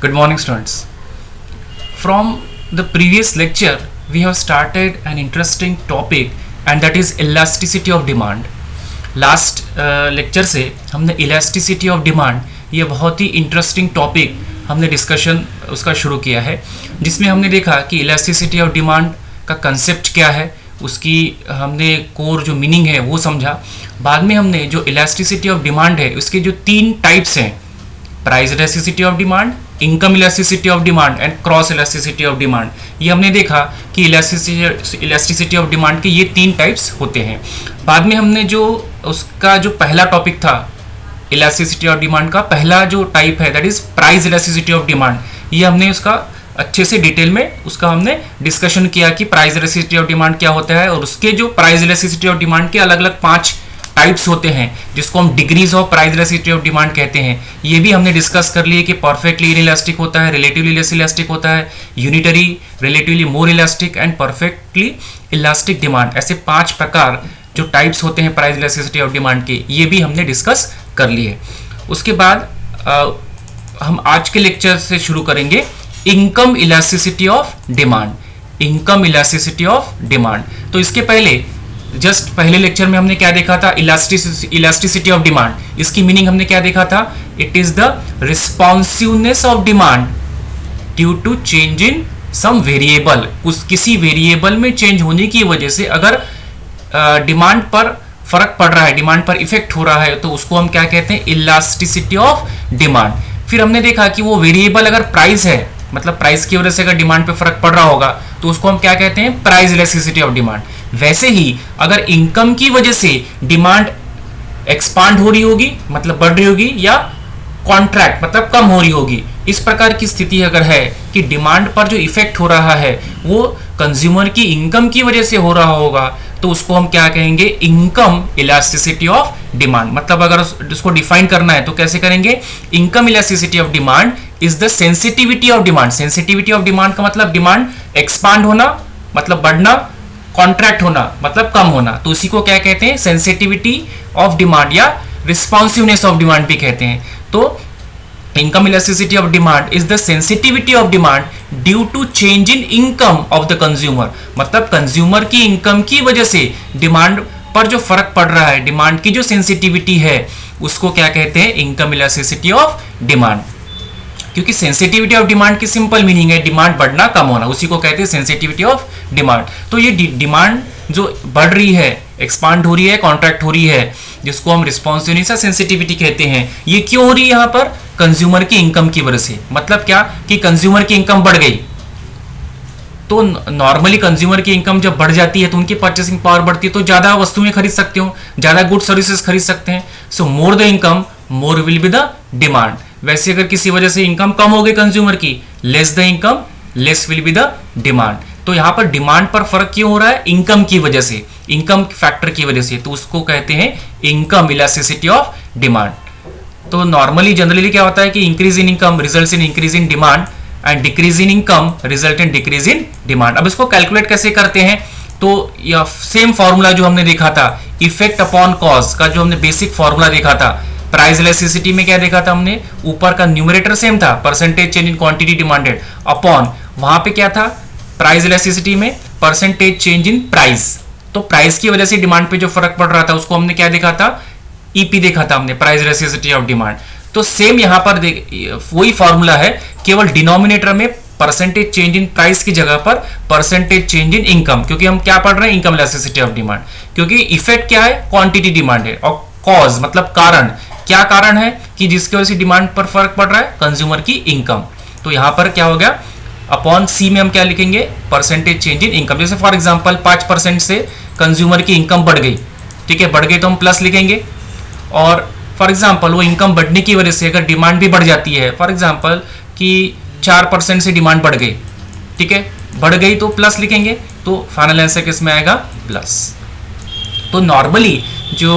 Good morning, students. From the previous lecture, we have started an interesting topic and that is elasticity of demand. Last lecture से हमने elasticity of demand ये बहुत ही interesting topic हमने discussion उसका शुरू किया है, जिसमें हमने देखा कि इलास्टिसिटी ऑफ डिमांड का कंसेप्ट क्या है, उसकी हमने कोर जो मीनिंग है वो समझा। बाद में हमने जो इलास्टिसिटी ऑफ डिमांड है उसके जो तीन टाइप्स हैं, price elasticity of demand, income elasticity of demand and cross elasticity of demand, ये हमने देखा कि इलास्टिसिटी ऑफ डिमांड के ये तीन टाइप्स होते हैं। बाद में हमने जो उसका जो पहला टॉपिक था इलास्टिसिटी ऑफ डिमांड का पहला जो टाइप है that is price elasticity of demand, ये हमने उसका अच्छे से डिटेल में उसका हमने डिस्कशन किया कि प्राइस इलास्टिसिटी ऑफ डिमांड क्या होता है और उसके जो प्राइस इलास्टिसिटी ऑफ डिमांड के अलग अलग 5 टाइप्स होते हैं जिसको हम degrees of price elasticity of demand कहते हैं। ये भी हमने डिस्कस कर लिए कि परफेक्टली इनइलास्टिक होता है, रिलेटिवली लेस इलास्टिक होता है, unitary, relatively more elastic and perfectly elastic demand. ऐसे 5 प्रकार जो टाइप्स होते हैं प्राइस इलास्टिसिटी ऑफ डिमांड के, ये भी हमने डिस्कस कर लिए। उसके बाद हम आज के लेक्चर से शुरू करेंगे income elasticity of demand. Income elasticity of demand, तो इसके पहले जस्ट पहले लेक्चर में हमने क्या देखा था, इलास्टिसिटी ऑफ डिमांड। इसकी मीनिंग हमने क्या देखा था, it is the responsiveness of demand due to change in some variable. किसी वेरिएबल में चेंज होने की वजह से अगर डिमांड पर फर्क पड़ रहा है, डिमांड पर इफेक्ट हो रहा है, तो उसको हम क्या कहते हैं, इलास्टिसिटी ऑफ डिमांड। फिर हमने देखा कि वो वेरिएबल अगर प्राइस है, मतलब प्राइस की वजह से अगर डिमांड पे फर्क पड़ रहा होगा तो उसको हम क्या कहते हैं, प्राइस इलास्टिसिटी ऑफ डिमांड। वैसे ही अगर इनकम की वजह से डिमांड एक्सपांड हो रही होगी, मतलब बढ़ रही होगी, या कॉन्ट्रैक्ट मतलब कम हो रही होगी, इस प्रकार की स्थिति अगर है कि डिमांड पर जो इफेक्ट हो रहा है वो कंज्यूमर की इनकम की वजह से हो रहा होगा, तो उसको हम क्या कहेंगे, इनकम इलास्टिसिटी ऑफ डिमांड। मतलब अगर उसको डिफाइन करना है तो कैसे करेंगे, income elasticity of demand is the sensitivity of demand. Sensitivity of demand का मतलब डिमांड एक्सपांड होना मतलब बढ़ना, कॉन्ट्रैक्ट होना मतलब कम होना, तो उसी को क्या कहते हैं, सेंसिटिविटी ऑफ डिमांड या रिस्पॉन्सिवनेस ऑफ डिमांड भी कहते हैं। तो income elasticity of demand is the sensitivity of demand due to change in income of the consumer. मतलब कंज्यूमर की इनकम की वजह से डिमांड पर जो फर्क पड़ रहा है, डिमांड की जो सेंसिटिविटी है, उसको क्या कहते हैं, इनकम इलास्टिसिटी ऑफ डिमांड। क्योंकि सेंसिटिविटी ऑफ डिमांड की सिंपल मीनिंग है डिमांड बढ़ना कम होना, उसी को कहते हैं सेंसिटिविटी ऑफ डिमांड। तो ये डिमांड जो बढ़ रही है, एक्सपांड हो रही है, कॉन्ट्रैक्ट हो रही है, जिसको हम रिस्पॉन्सिवनेस या सेंसिटिविटी कहते हैं, ये क्यों हो रही है यहाँ पर, कंज्यूमर की इनकम की वजह से। मतलब क्या कि कंज्यूमर की इनकम बढ़ गई, तो नॉर्मली कंज्यूमर की इनकम जब बढ़ जाती है तो उनकी परचेसिंग पावर बढ़ती है, तो ज्यादा वस्तुएं खरीद सकते हो, ज्यादा गुड सर्विसेज खरीद सकते हैं। So more the income more will be the demand. वैसे अगर किसी वजह से इनकम कम हो गई कंज्यूमर की, less the income less will be the demand. तो यहाँ पर डिमांड पर फर्क क्यों हो रहा है, इनकम की वजह से, इनकम फैक्टर की वजह से, तो उसको कहते हैं इनकम इलास्टिसिटी ऑफ डिमांड। तो नॉर्मली जनरली क्या होता है कि increase in income results in increase in demand and decrease in income result in decrease in demand. अब इसको कैलकुलेट कैसे करते हैं, तो यह सेम फॉर्मूला जो हमने देखा था इफेक्ट अपॉन कॉज का, जो हमने बेसिक फॉर्मूला देखा था प्राइस इलास्टिसिटी में, क्या देखा था हमने, ऊपर का न्यूमरेटर सेम था, percentage change in quantity demanded, upon वहां पे क्या था, प्राइस इलास्टिसिटी में परसेंटेज चेंज इन प्राइस। तो प्राइस की वजह से डिमांड पे जो फर्क पड़ रहा था उसको हमने क्या देखा था, ईपी देखा था हमने, प्राइस इलास्टिसिटी ऑफ डिमांड। तो सेम यहाँ पर वही फॉर्मूला है, केवल डिनोमिनेटर में परसेंटेज चेंज इन प्राइस की जगह पर परसेंटेज चेंज इन इनकम, क्योंकि हम क्या पढ़ रहे हैं, इनकम इलास्टिसिटी ऑफ डिमांड। क्योंकि इफेक्ट क्या है, क्वांटिटी डिमांड है, और कॉज मतलब कारण, क्या कारण है कि जिसकी वजह से डिमांड पर फर्क पड़ रहा है, कंज्यूमर की इनकम। तो यहां पर क्या हो गया, अपॉन सी में हम क्या लिखेंगे, परसेंटेज चेंज इन इनकम। जैसे फॉर एग्जांपल 5% से कंज्यूमर की इनकम बढ़ गई, ठीक है, बढ़ गई तो हम प्लस लिखेंगे। और फॉर एग्जांपल वो इनकम बढ़ने की वजह से अगर डिमांड भी बढ़ जाती है, फॉर एग्जांपल कि 4% से डिमांड बढ़ गई, ठीक है, बढ़ गई तो प्लस लिखेंगे, तो फाइनल आंसर किसमें आएगा, प्लस। तो नॉर्मली जो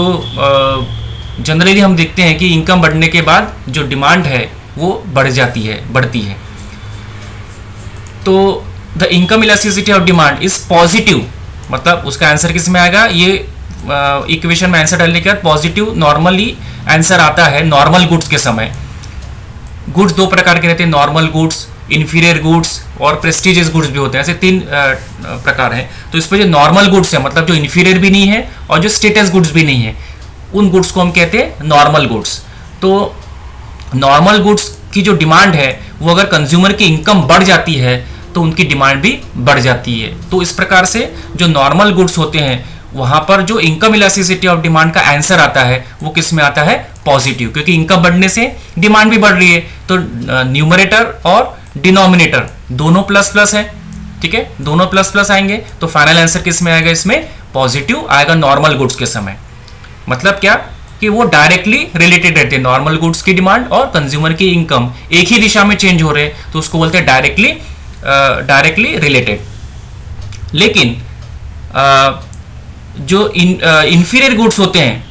जनरली हम देखते हैं कि इनकम बढ़ने के बाद जो डिमांड है वो बढ़ जाती है, बढ़ती है। तो the income elasticity of demand is positive, मतलब उसका आंसर किस में आएगा, ये इक्वेशन में आंसर डालने के बाद पॉजिटिव नॉर्मली आंसर आता है नॉर्मल गुड्स के समय, गुड्स दो प्रकार के रहते हैं, नॉर्मल गुड्स, इन्फीरियर गुड्स और प्रेस्टिजियस गुड्स भी होते हैं, ऐसे तीन प्रकार हैं। तो इसमें जो नॉर्मल गुड्स है, मतलब जो इन्फीरियर भी नहीं है और जो स्टेटस गुड्स भी नहीं है, उन गुड्स को हम कहते हैं नॉर्मल गुड्स। तो नॉर्मल गुड्स की जो डिमांड है वो अगर कंज्यूमर की इनकम बढ़ जाती है तो उनकी डिमांड भी बढ़ जाती है। तो इस प्रकार से जो नॉर्मल गुड्स होते हैं वहां पर जो इनकम इलास्टिसिटी ऑफ डिमांड का आंसर आता है वो किस में आता है? पॉजिटिव, क्योंकि इनकम बढ़ने से डिमांड भी बढ़ रही है। तो न्यूमरेटर और डिनोमिनेटर दोनों प्लस प्लस है, ठीक है, दोनों प्लस प्लस आएंगे। तो फाइनल आंसर किस में आएगा? इसमें पॉजिटिव आएगा नॉर्मल गुड्स के समय। मतलब क्या कि वो डायरेक्टली रिलेटेड रहते हैं, नॉर्मल गुड्स की डिमांड और कंज्यूमर की इनकम एक ही दिशा में चेंज हो रहे हैं, तो उसको बोलते हैं डायरेक्टली रिलेटेड। लेकिन जो इंफीरियर गुड्स होते हैं,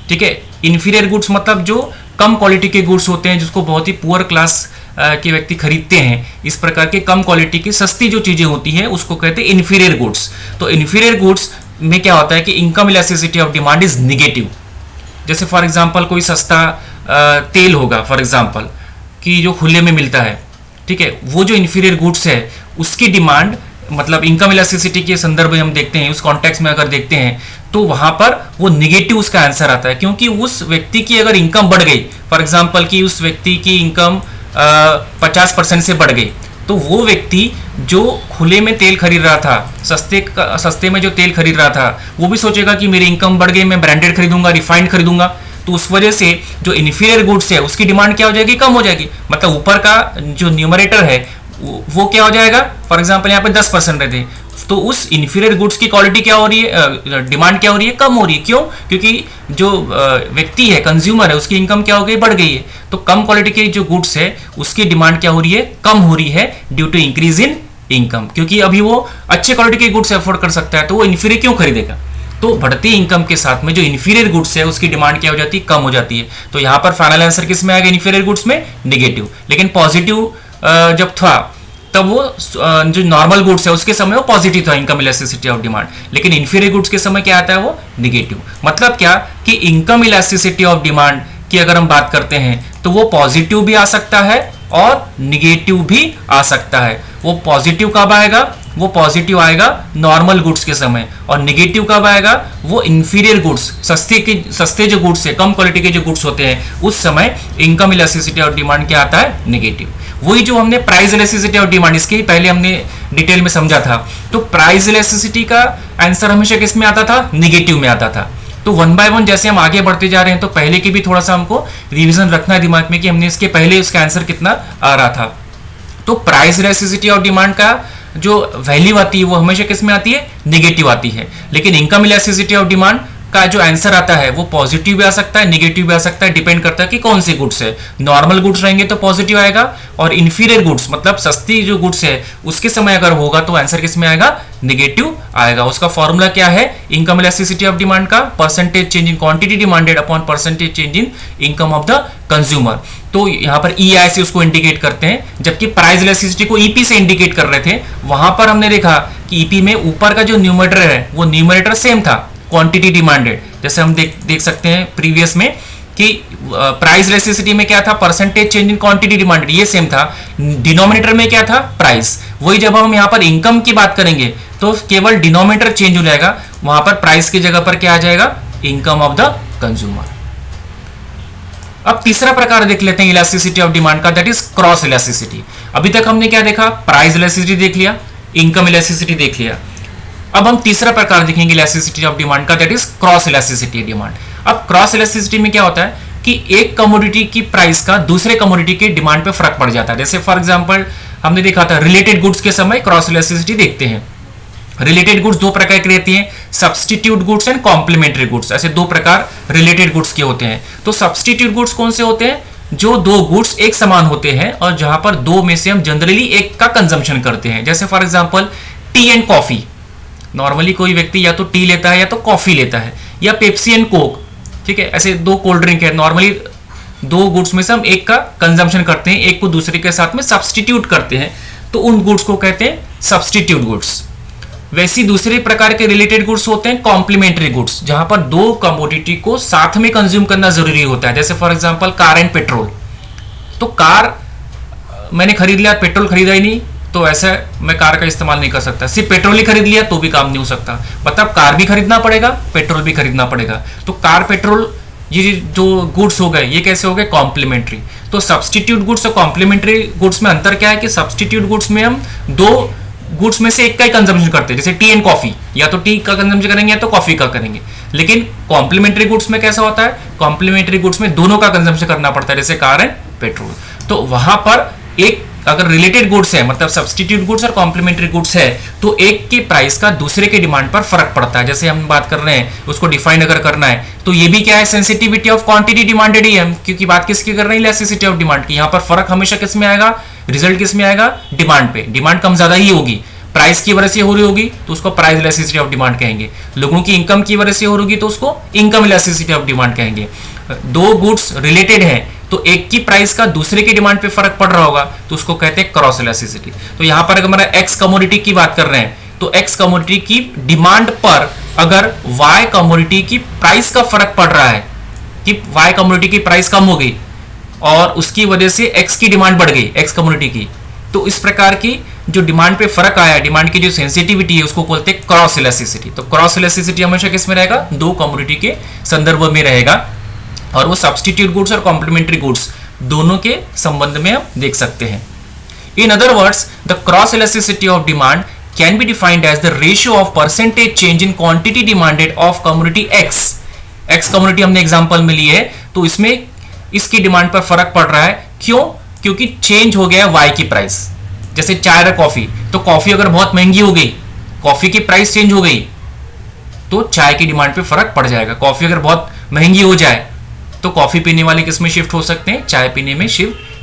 ठीक है, इंफीरियर गुड्स मतलब जो कम क्वालिटी के गुड्स होते हैं, जिसको बहुत ही पुअर क्लास के व्यक्ति खरीदते हैं, इस प्रकार के कम क्वालिटी की सस्ती जो चीजें होती हैं उसको कहते हैं इंफीरियर गुड्स। तो इंफीरियर गुड्स में क्या होता है कि income elasticity of demand is negative. जैसे फॉर एग्जांपल कोई सस्ता तेल होगा, फॉर एग्जांपल कि जो खुले में मिलता है, ठीक है, वो जो इंफीरियर गुड्स है उसकी डिमांड, मतलब इनकम इलास्टिसिटी के संदर्भ में हम देखते हैं, उस कॉन्टेक्स्ट में अगर देखते हैं तो वहां पर वो निगेटिव उसका आंसर आता है, क्योंकि उस व्यक्ति की अगर इनकम बढ़ गई, फॉर एग्जांपल कि उस व्यक्ति की इनकम 50% से बढ़ गई, तो वो व्यक्ति जो खुले में तेल खरीद रहा था, सस्ते में जो तेल खरीद रहा था, वो भी सोचेगा कि मेरी इनकम बढ़ गई, मैं ब्रांडेड खरीदूंगा, रिफाइंड खरीदूंगा। तो उस वजह से जो इन्फीरियर गुड्स है उसकी डिमांड क्या हो जाएगी? कम हो जाएगी। मतलब ऊपर का जो न्यूमरेटर है वो क्या हो जाएगा? फॉर एग्जांपल यहाँ पे 10% रहते, तो उस इन्फीरियर गुड्स की क्वालिटी क्या हो रही है, डिमांड क्या हो रही है? कम हो रही है। क्यों? क्योंकि जो व्यक्ति है, कंज्यूमर है, उसकी इनकम क्या हो गई? बढ़ गई है। तो कम क्वालिटी के जो गुड्स है उसकी डिमांड क्या हो रही है? कम हो रही है due to increase in income, क्योंकि अभी वो अच्छे क्वालिटी के गुड्स अफोर्ड कर सकता है, तो वो इन्फीरियर क्यों खरीदेगा? तो बढ़ती इनकम के साथ में जो इन्फीरियर गुड्स है उसकी डिमांड क्या हो जाती है? कम हो जाती है। तो यहाँ पर फाइनल आंसर किस में आएगा? इन्फीरियर गुड्स में निगेटिव। लेकिन पॉजिटिव जब था तब वो जो नॉर्मल गुड्स है उसके समय वो पॉजिटिव था, इनकम इलास्टिसिटी ऑफ डिमांड। लेकिन इन्फीरियर गुड्स के समय क्या आता है? वो निगेटिव। मतलब क्या कि इनकम इलास्टिसिटी ऑफ डिमांड की अगर हम बात करते हैं तो वो पॉजिटिव भी आ सकता है और निगेटिव भी आ सकता है। वो पॉजिटिव कब आएगा? वो पॉजिटिव आएगा नॉर्मल गुड्स के समय, और निगेटिव कब आएगा? वो इंफीरियर गुड्स, सस्ते जो गुड्स है, कम क्वालिटी के जो गुड्स होते हैं, उस समय इनकम इलास्टिसिटी ऑफ डिमांड क्या आता है? निगेटिव। वही जो हमने प्राइस इलास्टिसिटी ऑफ डिमांड, इसके पहले हमने डिटेल में समझा था। तो प्राइस इलास्टिसिटी का आंसर हमेशा किस में आता था? निगेटिव में आता था। तो वन बाय वन जैसे हम आगे बढ़ते जा रहे हैं तो पहले की भी थोड़ा सा हमको रिवीजन रखना है दिमाग में कि हमने इसके पहले उसका आंसर कितना आ रहा था। तो प्राइस इलास्टिसिटी ऑफ डिमांड का जो वैल्यू आती है वो हमेशा किस में आती है? निगेटिव आती है। लेकिन इनकम इलास्टिसिटी ऑफ डिमांड का जो आंसर आता है वो पॉजिटिव भी आ सकता है, निगेटिव भी आ सकता है, डिपेंड करता है कि कौन से गुड्स है। नॉर्मल गुड्स रहेंगे तो पॉजिटिव आएगा, और इन्फीरियर गुड्स मतलब सस्ती जो गुड्स है उसके समय अगर होगा तो आंसर किस में आएगा? निगेटिव आएगा। उसका फॉर्मूला क्या है इनकम इलास्टिसिटी ऑफ डिमांड का? Percentage change in quantity demanded upon percentage change in income of the consumer. तो यहाँ पर EI से उसको इंडिकेट करते हैं, जबकि प्राइस इलास्टिसिटी को EP से इंडिकेट कर रहे थे। वहां पर हमने देखा कि EP में ऊपर का जो न्यूमरेटर है वो न्यूमरेटर सेम था, क्वांटिटी डिमांडेड। जैसे हम देख सकते हैं प्रीवियस में कि प्राइस इलास्टिसिटी में क्या था? Percentage change in quantity demanded, ये सेम था। डिनोमिनेटर में क्या था? प्राइस। वही जब हम यहाँ पर इनकम की बात करेंगे तो केवल डिनोमिनेटर चेंज हो जाएगा, वहां पर प्राइस की जगह पर क्या आ जाएगा? Income of the consumer. अब तीसरा प्रकार देख लेते हैं इलास्टिसिटी ऑफ डिमांड का, दैट इज क्रॉस इलास्टिसिटी। अभी तक हमने क्या देखा? प्राइस इलास्टिसिटी देख लिया, इनकम इलास्टिसिटी देख लिया। अब हम तीसरा प्रकार देखेंगे इलास्टिसिटी ऑफ डिमांड का, that is cross elasticity demand. अब क्रॉस इलास्टिसिटी में क्या होता है कि एक कमोडिटी की प्राइस का दूसरे कमोडिटी के डिमांड पे फर्क पड़ जाता है। जैसे फॉर एग्जांपल हमने देखा था रिलेटेड गुड्स के समय क्रॉस इलास्टिसिटी देखते हैं। रिलेटेड गुड्स दो प्रकार की रहती हैं, substitute goods and complementary goods. ऐसे दो प्रकार रिलेटेड गुड्स के होते हैं। तो सब्स्टिट्यूट गुड्स कौन से होते हैं? जो दो गुड्स एक समान होते हैं और जहां पर दो में से हम जनरली एक का कंजम्पशन करते हैं। जैसे for example tea and coffee, normally कोई व्यक्ति या तो टी लेता है या तो कॉफी लेता है, या पेप्सी एंड कोक, ठीक है, ऐसे दो कोल्ड ड्रिंक है। नॉर्मली दो गुड्स में से हम एक का कंजम्पशन करते हैं, एक को दूसरे के साथ में सब्स्टिट्यूट करते हैं, तो उन गुड्स को कहते हैं सब्स्टिट्यूट गुड्स। वैसी दूसरे प्रकार के रिलेटेड गुड्स होते हैं कॉम्प्लीमेंट्री गुड्स, जहां पर दो कमोडिटी को साथ में कंज्यूम करना जरूरी होता है। जैसे for example car and petrol, तो कार मैंने खरीद लिया, पेट्रोल खरीदा ही नहीं, तो ऐसे मैं कार का इस्तेमाल नहीं कर सकता। सिर्फ पेट्रोल ही खरीद लिया तो भी काम नहीं हो सकता, मतलब कार भी खरीदना पड़ेगा, पेट्रोल भी खरीदना पड़ेगा। तो कार पेट्रोल ये जो गुड्स हो गए ये कैसे हो गए, कॉम्प्लीमेंट्री। तो सब्सटीट्यूट गुड्स और कॉम्प्लीमेंट्री गुड्स में अंतर क्या है कि सब्सटीट्यूट गुड्स में हम दो गुड्स में से एक का ही कंजम्पशन करते हैं, जैसे टी एंड कॉफी, या तो टी का कंजम्पशन करेंगे या तो कॉफी का करेंगे। लेकिन कॉम्प्लीमेंट्री गुड्स में कैसा होता है, कॉम्प्लीमेंट्री गुड्स में दोनों का कंजम्पशन करना पड़ता है, जैसे कार एंड पेट्रोल। तो वहां पर एक अगर रिलेटेड गुड्स है, मतलब सब्सटीट्यूट गुड्स और कॉम्प्लीमेंट्री गुड्स है, तो एक के प्राइस का दूसरे के डिमांड पर फर्क पड़ता है। जैसे हम बात कर रहे हैं, उसको डिफाइन अगर करना है तो ये भी क्या है, सेंसिटिविटी ऑफ क्वांटिटी डिमांडेड ही है, क्योंकि बात किसकी कर रहे हैं, इलास्टिसिटी ऑफ डिमांड की। यहाँ पर फर्क हमेशा किस में आएगा, रिजल्ट किस में आएगा, डिमांड पे। डिमांड कम ज्यादा ही होगी, प्राइस की वजह से हो रही होगी तो उसको प्राइस इलास्टिसिटी ऑफ डिमांड कहेंगे। लोगों की इनकम की वजह से हो रही होगी तो उसको इनकम इलास्टिसिटी ऑफ डिमांड कहेंगे। दो गुड्स रिलेटेड हैं तो एक की प्राइस का दूसरे की डिमांड पे फर्क पड़ रहा होगा तो उसको कहते हैं क्रॉस इलास्टिसिटी। तो यहां पर अगर हमारा एक्स कमोडिटी की बात कर रहे हैं तो एक्स कमोडिटी की डिमांड पर अगर वाई कमोडिटी की प्राइस का फर्क पड़ रहा है कि वाई कमोडिटी की प्राइस कम हो गई और उसकी वजह से एक्स की डिमांड बढ़ गई, एक्स कमोडिटी की, तो इस प्रकार की जो डिमांड पे फर्क आया, डिमांड की जो सेंसिटिविटी है उसको बोलते हैं क्रॉस इलास्टिसिटी। तो क्रॉस इलास्टिसिटी हमेशा किस में रहेगा, दो कमोडिटी के संदर्भ में रहेगा, और वो सब्सटीट्यूट गुड्स और कॉम्प्लीमेंट्री गुड्स दोनों के संबंध में हम देख सकते हैं। In other words, the cross elasticity of demand can be defined as the ratio of percentage change in quantity demanded of commodity X. X commodity हमने एग्जांपल में ली है, तो इसमें इसकी डिमांड पर फर्क पड़ रहा है, क्यों, क्योंकि चेंज हो गया वाई की प्राइस। जैसे चाय और कॉफी, तो कॉफी अगर बहुत महंगी हो गई, कॉफी की प्राइस चेंज हो गई तो चाय की डिमांड पे फर्क पड़ जाएगा। कॉफी अगर बहुत महंगी हो जाए तो कॉफी पीने वाले किस में शिफ्ट हो सकते हैं, चाय पीने में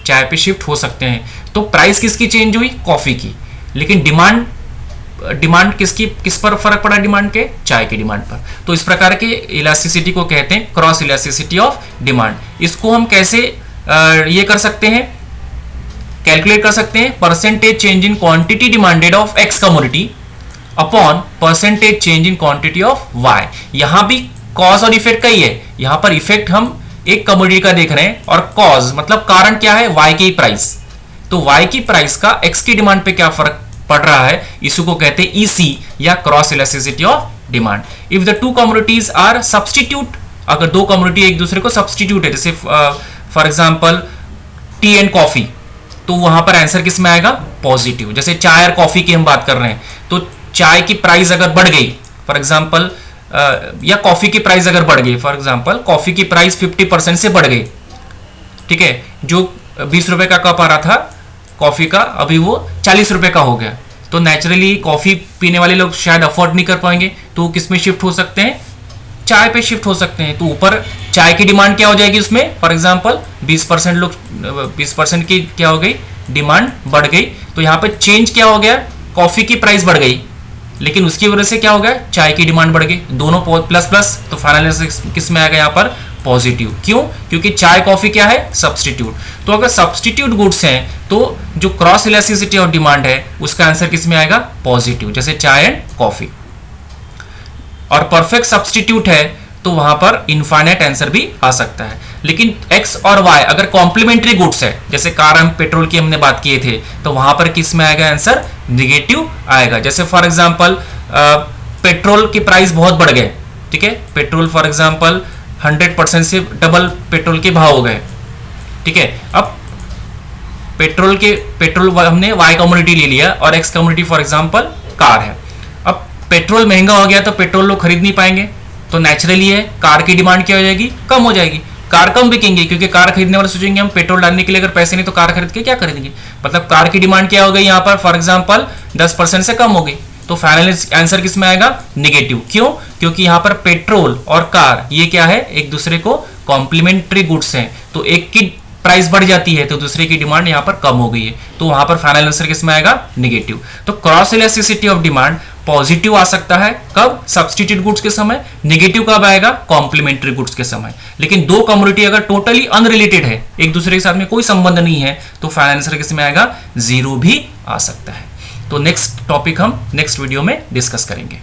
चाय पे शिफ्ट हो सकते हैं। तो प्राइस किसकी चेंज हुई, कॉफी की, लेकिन डिमांड किस पर फर्क पड़ा, डिमांड के, चाय की डिमांड पर। तो इस प्रकार के इलास्टिसिटी को कहते हैं क्रॉस इलास्टिसिटी ऑफ डिमांड। इसको हम कैसे ये कर सकते हैं, कैलकुलेट कर सकते हैं, percentage change in quantity demanded of X commodity upon percentage change in quantity of Y. यहां भी कॉज और इफेक्ट का ही है, यहां पर इफेक्ट हम एक कमोडिटी का देख रहे हैं और कॉज मतलब कारण क्या है, वाई की प्राइस। तो वाई की प्राइस का एक्स की डिमांड पे क्या फर्क पड़ रहा है, इसको कहते हैं ईसी या cross elasticity of demand. If the two commodities are substitute, अगर दो कमोडिटी एक दूसरे को सब्स्टिट्यूट है, जैसे for example tea and coffee, तो वहां पर आंसर किस में आएगा, पॉजिटिव। जैसे चाय और कॉफी की हम बात कर रहे हैं, तो चाय की प्राइस अगर बढ़ गई फॉर एग्जांपल, या कॉफी की प्राइस अगर बढ़ गई, फॉर एग्जांपल कॉफी की प्राइस 50% से बढ़ गई, ठीक है, जो 20 रुपए का कप आ रहा था कॉफी का, अभी वो 40 रुपए का हो गया, तो नेचुरली कॉफी पीने वाले लोग शायद अफोर्ड नहीं कर पाएंगे, तो किस में शिफ्ट हो सकते हैं, चाय पे शिफ्ट हो सकते हैं। तो ऊपर चाय की डिमांड क्या हो जाएगी उसमें, फॉर एग्जांपल 20% की क्या हो गई, डिमांड बढ़ गई, तो यहाँ पे चेंज क्या हो गया, कॉफी की प्राइस बढ़ गई, लेकिन उसकी वजह से क्या हो गया, चाय की डिमांड बढ़ गई, दोनों प्लस प्लस, तो फाइनल किस में आएगा यहाँ पर, पॉजिटिव। क्यों, क्योंकि चाय कॉफी क्या है, सब्स्टिट्यूट। तो अगर सब्स्टिट्यूट गुड्स हैं तो जो क्रॉस इलास्टिसिटी ऑफ डिमांड है उसका आंसर किस में आएगा, पॉजिटिव, जैसे चाय एंड कॉफी। और परफेक्ट सब्स्टिट्यूट है तो वहां पर इनफाइनाइट आंसर भी आ सकता है। लेकिन एक्स और वाई अगर कॉम्प्लीमेंट्री गुड्स है, जैसे कार एंड पेट्रोल की हमने बात किए थे, तो वहां पर किस में आएगा आंसर, निगेटिव आएगा। जैसे फॉर एग्जांपल पेट्रोल की प्राइस बहुत बढ़ गए, ठीक है, पेट्रोल फॉर एग्जांपल 100% से डबल पेट्रोल के भाव हो गए, ठीक है। अब पेट्रोल हमने वाई कमोडिटी ले लिया और x commodity for example car है। अब पेट्रोल महंगा हो गया तो पेट्रोल लोग खरीद नहीं पाएंगे, तो नेचुरली है कार की डिमांड क्या हो जाएगी, कम हो जाएगी, कार कम बिकेंगे, क्योंकि कार खरीदने वाले सोचेंगे हम पेट्रोल डालने के लिए अगर पैसे नहीं तो कार खरीद के क्या खरीदेंगे, मतलब कार की डिमांड क्या हो गई यहाँ पर, फॉर एग्जांपल 10% से कम हो गई, तो फाइनल आंसर किस में आएगा, नेगेटिव। क्यों, क्योंकि यहाँ पर पेट्रोल और कार ये क्या है, एक दूसरे को कॉम्प्लीमेंट्री गुड्स हैं, तो एक की प्राइस बढ़ जाती है तो दूसरे की डिमांड यहाँ पर कम हो गई है, तो वहां पर फाइनल आंसर किस में आएगा, नेगेटिव। तो cross elasticity of demand positive आ सकता है कब, सब्स्टिट्यूट गुड्स के समय, नेगेटिव कब आएगा, कॉम्प्लीमेंट्री गुड्स के समय। लेकिन दो कमोडिटी अगर टोटली अनरिलेटेड है, एक दूसरे के साथ में कोई संबंध नहीं है, तो फाइनल आंसर किस में आएगा, 0 भी आ सकता है। तो नेक्स्ट टॉपिक हम नेक्स्ट वीडियो में डिस्कस करेंगे।